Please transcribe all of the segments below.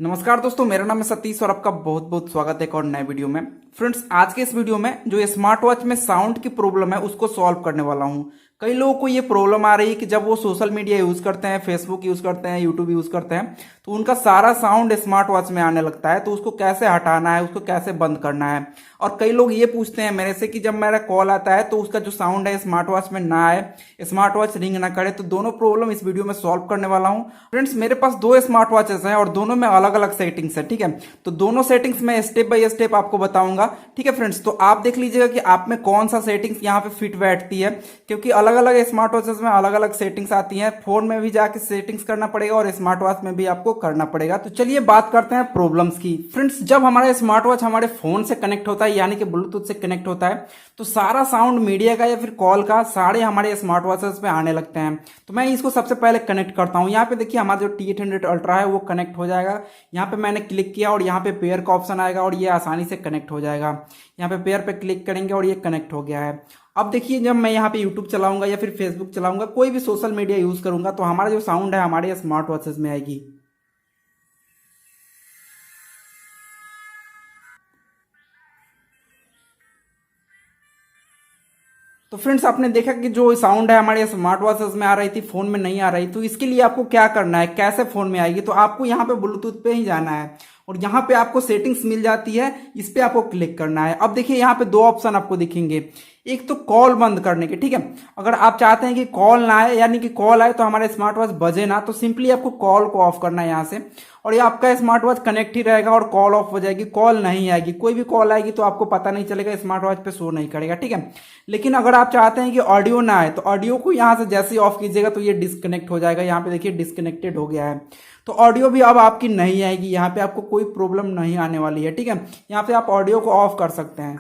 नमस्कार दोस्तों, मेरा नाम है सतीश और आपका बहुत बहुत स्वागत है एक और नए वीडियो में। फ्रेंड्स, आज के इस वीडियो में जो स्मार्ट वॉच में साउंड की प्रॉब्लम है उसको सॉल्व करने वाला हूं। कई लोगों को ये प्रॉब्लम आ रही है कि जब वो सोशल मीडिया यूज करते हैं, फेसबुक यूज करते हैं, यूट्यूब यूज करते हैं, तो उनका सारा साउंड स्मार्ट वॉच में आने लगता है। तो उसको कैसे हटाना है, उसको कैसे बंद करना है। और कई लोग ये पूछते हैं मेरे से कि जब मेरा कॉल आता है तो उसका जो साउंड है स्मार्ट वॉच में ना आए, स्मार्ट वॉच रिंग ना करे। तो दोनों प्रॉब्लम इस वीडियो में सॉल्व करने वाला हूं। फ्रेंड्स, मेरे पास दो स्मार्ट वॉचेस हैं और दोनों में अलग अलग सेटिंग्स है, ठीक है। तो दोनों सेटिंग्स मैं स्टेप बाय स्टेप आपको बताऊंगा, ठीक है फ्रेंड्स। तो आप देख लीजिएगा कि आप में कौन सा सेटिंग्स यहाँ पे फिट बैठती है, क्योंकि अलग अलग स्मार्ट वॉचेस में अलग अलग सेटिंग्स आती हैं। फोन में भी जाके सेटिंग्स करना पड़ेगा और स्मार्ट वॉच में भी आपको करना पड़ेगा। तो चलिए बात करते हैं प्रॉब्लम्स की। फ्रेंड्स, जब हमारा स्मार्ट वॉच हमारे फोन से कनेक्ट होता है, यानी कि ब्लूटूथ से कनेक्ट होता है, तो सारा साउंड मीडिया का या फिर कॉल का सारे हमारे स्मार्ट वॉचेस पे आने लगते हैं। तो मैं इसको सबसे पहले कनेक्ट करता हूं। यहाँ पे देखिए हमारा जो T800 अल्ट्रा है वो कनेक्ट हो जाएगा। यहाँ पे मैंने क्लिक किया और यहाँ पे पेयर का ऑप्शन आएगा और ये आसानी से कनेक्ट हो जाएगा। यहाँ पे पेयर पे क्लिक करेंगे और ये कनेक्ट हो गया है। अब देखिए, जब मैं यहाँ पे यूट्यूब चलाऊंगा या फिर फेसबुक चलाऊंगा, कोई भी सोशल मीडिया यूज करूंगा, तो हमारा जो साउंड है हमारे स्मार्ट वॉचेस में आएगी। तो फ्रेंड्स, आपने देखा कि जो साउंड है हमारे स्मार्ट वॉचेस में आ रही थी, फोन में नहीं आ रही। तो इसके लिए आपको क्या करना है, कैसे फोन में आएगी, तो आपको यहाँ पे ब्लूटूथ पे ही जाना है और यहाँ पे आपको सेटिंग्स मिल जाती है, इस पे आपको क्लिक करना है। अब देखिए यहाँ पे दो ऑप्शन आपको दिखेंगे, एक तो कॉल बंद करने के, ठीक है। अगर आप चाहते हैं कि कॉल ना आए, यानी कि कॉल आए तो हमारे स्मार्ट वॉच बजे ना, तो सिंपली आपको कॉल को ऑफ करना है यहाँ से, और ये आपका स्मार्ट वॉच कनेक्ट ही रहेगा और कॉल ऑफ हो जाएगी, कॉल नहीं आएगी। कोई भी कॉल आएगी तो आपको पता नहीं चलेगा, स्मार्ट वॉच पे शो नहीं करेगा, ठीक है। लेकिन अगर आप चाहते हैं कि ऑडियो ना आए, तो ऑडियो को यहाँ से जैसे ही ऑफ कीजिएगा तो ये डिस्कनेक्ट हो जाएगा। यहाँ पे देखिए डिस्कनेक्टेड हो गया है। तो ऑडियो भी अब आपकी नहीं आएगी, यहाँ पे आपको कोई प्रॉब्लम नहीं आने वाली है, ठीक है। यहाँ पे आप ऑडियो को ऑफ कर सकते हैं।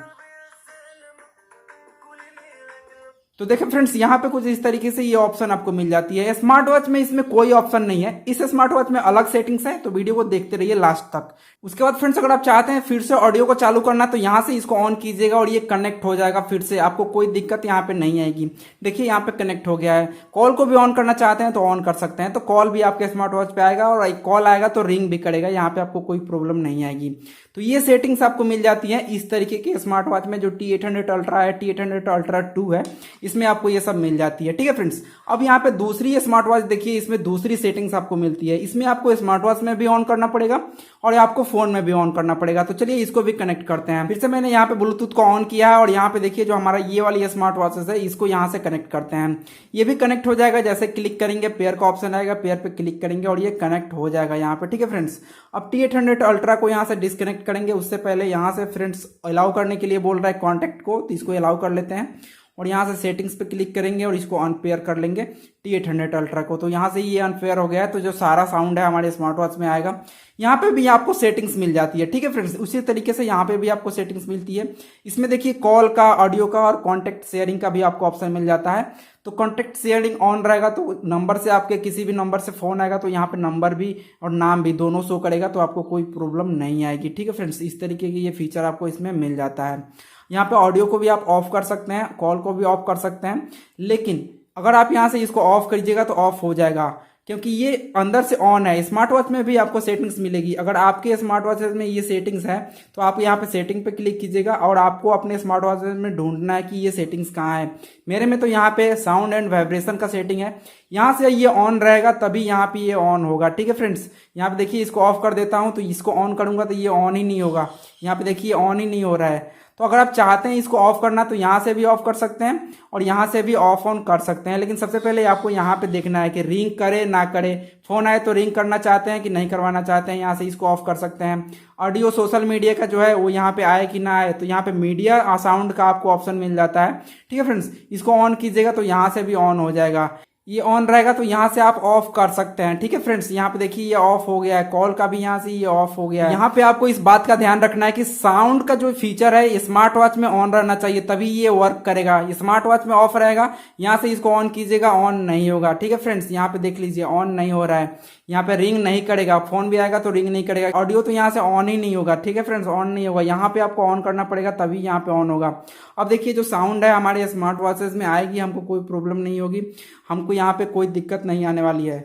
तो देखिए फ्रेंड्स, यहाँ पे कुछ इस तरीके से ये ऑप्शन आपको मिल जाती है। स्मार्ट वॉच में इसमें कोई ऑप्शन नहीं है, इस स्मार्ट वॉच में अलग सेटिंग्स है। तो वीडियो को देखते रहिए लास्ट तक। उसके बाद फ्रेंड्स, अगर आप चाहते हैं फिर से ऑडियो को चालू करना, तो यहाँ से इसको ऑन कीजिएगा और ये कनेक्ट हो जाएगा फिर से, आपको कोई दिक्कत यहाँ पे नहीं आएगी। देखिए यहाँ पे कनेक्ट हो गया है। कॉल को भी ऑन करना चाहते हैं तो ऑन कर सकते हैं, तो कॉल भी आपके स्मार्ट वॉच पे आएगा और कॉल आएगा तो रिंग भी करेगा, यहाँ पे आपको कोई प्रॉब्लम नहीं आएगी। तो ये सेटिंग्स आपको मिल जाती है इस तरीके के स्मार्ट वॉच में। जो T800 अल्ट्रा है, T800 अल्ट्रा 2 है, इसमें आपको ये सब मिल जाती है, ठीक है फ्रेंड्स। अब यहाँ पे दूसरी स्मार्ट वॉच देखिए, इसमें दूसरी सेटिंग्स आपको मिलती है। इसमें आपको स्मार्ट वॉच में भी ऑन करना पड़ेगा और आपको फोन में भी ऑन करना पड़ेगा। तो चलिए इसको भी कनेक्ट करते हैं। फिर से मैंने यहाँ पे ब्लूटूथ को ऑन किया है और यहाँ पे देखिए जो हमारा ये वाली स्मार्ट वॉचेस है, इसको यहाँ से कनेक्ट करते हैं। ये भी कनेक्ट हो जाएगा, जैसे क्लिक करेंगे पेयर का ऑप्शन आएगा, पेयर पे क्लिक करेंगे और ये कनेक्ट हो जाएगा यहाँ पे, ठीक है फ्रेंड्स। अब T800 अल्ट्रा को यहाँ से डिस्कनेक्ट करेंगे, उससे पहले यहाँ से फ्रेंड्स अलाउ करने के लिए बोल रहा है कॉन्टैक्ट को, तो इसको अलाउ कर लेते हैं और यहाँ से सेटिंग्स पे क्लिक करेंगे और इसको अनपेयर कर लेंगे T800 अल्ट्रा को। तो यहाँ से ये अनपेयर हो गया है। तो जो सारा साउंड है हमारे स्मार्ट वॉच में आएगा। यहाँ पे भी आपको सेटिंग्स मिल जाती है, ठीक है फ्रेंड्स। उसी तरीके से यहाँ पे भी आपको सेटिंग्स मिलती है। इसमें देखिए कॉल का, ऑडियो का और कॉन्टेक्ट शेयरिंग का भी आपको ऑप्शन मिल जाता है। तो कॉन्टेक्ट शेयरिंग ऑन रहेगा तो नंबर से, आपके किसी भी नंबर से फोन आएगा तो यहाँ पे नंबर भी और नाम भी दोनों शो करेगा, तो आपको कोई प्रॉब्लम नहीं आएगी, ठीक है फ्रेंड्स। इस तरीके की ये फीचर आपको इसमें मिल जाता है। यहाँ पे ऑडियो को भी आप ऑफ कर सकते हैं, कॉल को भी ऑफ कर सकते हैं, लेकिन अगर आप यहाँ से इसको ऑफ करिएगा तो ऑफ हो जाएगा, क्योंकि ये अंदर से ऑन है। स्मार्ट वॉच में भी आपको सेटिंग्स मिलेगी। अगर आपके स्मार्ट वॉचेस में ये सेटिंग्स है तो आप यहाँ पे सेटिंग पे क्लिक कीजिएगा और आपको अपने स्मार्ट वॉचेस में ढूंढना है कि ये सेटिंग्स कहाँ है। मेरे में तो यहाँ पे साउंड एंड वाइब्रेशन का सेटिंग है, यहाँ से ये ऑन रहेगा तभी यहाँ पे ये ऑन होगा, ठीक है फ्रेंड्स। यहाँ पे देखिए इसको ऑफ कर देता हूँ, तो इसको ऑन करूंगा तो ये ऑन ही नहीं होगा। यहाँ पे देखिए ऑन ही नहीं हो रहा है। तो अगर आप चाहते हैं इसको ऑफ करना तो यहाँ से भी ऑफ कर सकते हैं और यहाँ से भी ऑफ ऑन कर सकते हैं। लेकिन सबसे पहले आपको यहाँ पे देखना है कि रिंग करे ना करे, फोन आए तो रिंग करना चाहते हैं कि नहीं करवाना चाहते हैं, यहाँ से इसको ऑफ कर सकते हैं। ऑडियो सोशल मीडिया का जो है वो यहाँ पे आए कि ना आए, तो यहाँ पे मीडिया साउंड का आपको ऑप्शन मिल जाता है, ठीक है फ्रेंड्स। इसको ऑन कीजिएगा तो यहाँ से भी ऑन हो जाएगा। ये ऑन रहेगा तो यहाँ से आप ऑफ कर सकते हैं, ठीक है फ्रेंड्स। यहाँ पे देखिए ये ऑफ हो गया है, कॉल का भी यहाँ से ये ऑफ हो गया है। यहाँ पे आपको इस बात का ध्यान रखना है कि साउंड का जो फीचर है स्मार्ट वॉच में ऑन रहना चाहिए, तभी ये वर्क करेगा। स्मार्ट वॉच में ऑफ रहेगा, यहाँ से इसको ऑन कीजिएगा, ऑन नहीं होगा, ठीक है फ्रेंड्स। यहाँ पे देख लीजिए ऑन नहीं हो रहा है, यहाँ पे रिंग नहीं करेगा, फोन भी आएगा तो रिंग नहीं करेगा, ऑडियो तो यहाँ से ऑन ही नहीं होगा, ठीक है फ्रेंड्स, ऑन नहीं होगा। यहाँ पे आपको ऑन करना पड़ेगा तभी यहाँ पे ऑन होगा। अब देखिए जो साउंड है हमारे स्मार्ट वॉचेस में आएगी, हमको कोई प्रॉब्लम नहीं होगी, हमको यहाँ पे कोई दिक्कत नहीं आने वाली है।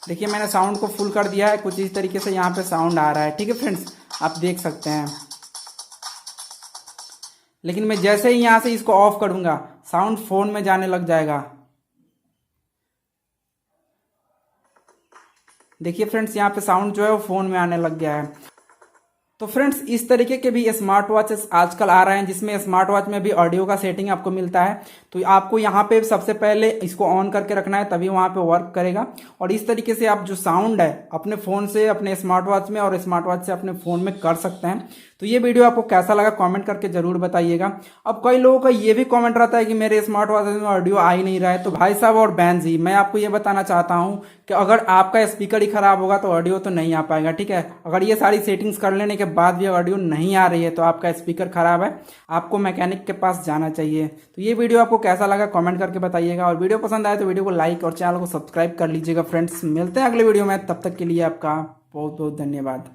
देखिए मैंने साउंड को फुल कर दिया है, कुछ इस तरीके से यहाँ पे साउंड आ रहा है। ठीक है फ्रेंड्स, आप देख सकते हैं। लेकिन मैं जैसे ही यहाँ से इसको ऑफ करूंगा साउंड फोन में जाने लग जाएगा। देखिए फ्रेंड्स, यहाँ पे साउंड जो है वो फोन में आने लग गया है। तो फ्रेंड्स, इस तरीके के भी स्मार्ट वॉचेस आजकल आ रहे हैं जिसमें स्मार्ट वॉच में भी ऑडियो का सेटिंग आपको मिलता है। तो आपको यहाँ पे सबसे पहले इसको ऑन करके रखना है, तभी वहाँ पे वर्क करेगा। और इस तरीके से आप जो साउंड है अपने फ़ोन से अपने स्मार्ट वॉच में और स्मार्ट वॉच से अपने फ़ोन में कर सकते हैं। तो ये वीडियो आपको कैसा लगा कमेंट करके जरूर बताइएगा। अब कई लोगों का ये भी कमेंट रहता है कि मेरे स्मार्ट वॉच में ऑडियो आ ही नहीं रहा है। तो भाई साहब और बहन जी, मैं आपको ये बताना चाहता हूँ कि अगर आपका स्पीकर ही खराब होगा तो ऑडियो तो नहीं आ पाएगा। ठीक है, अगर ये सारी सेटिंग्स कर लेने के बाद भी ऑडियो नहीं आ रही है तो आपका स्पीकर खराब है, आपको मैकेनिक के पास जाना चाहिए। तो ये वीडियो आपको कैसा लगा कमेंट करके बताइएगा। और वीडियो पसंद आए तो वीडियो को लाइक और चैनल को सब्सक्राइब कर लीजिएगा। फ्रेंड्स, मिलते हैं अगले वीडियो में, तब तक के लिए आपका बहुत बहुत धन्यवाद।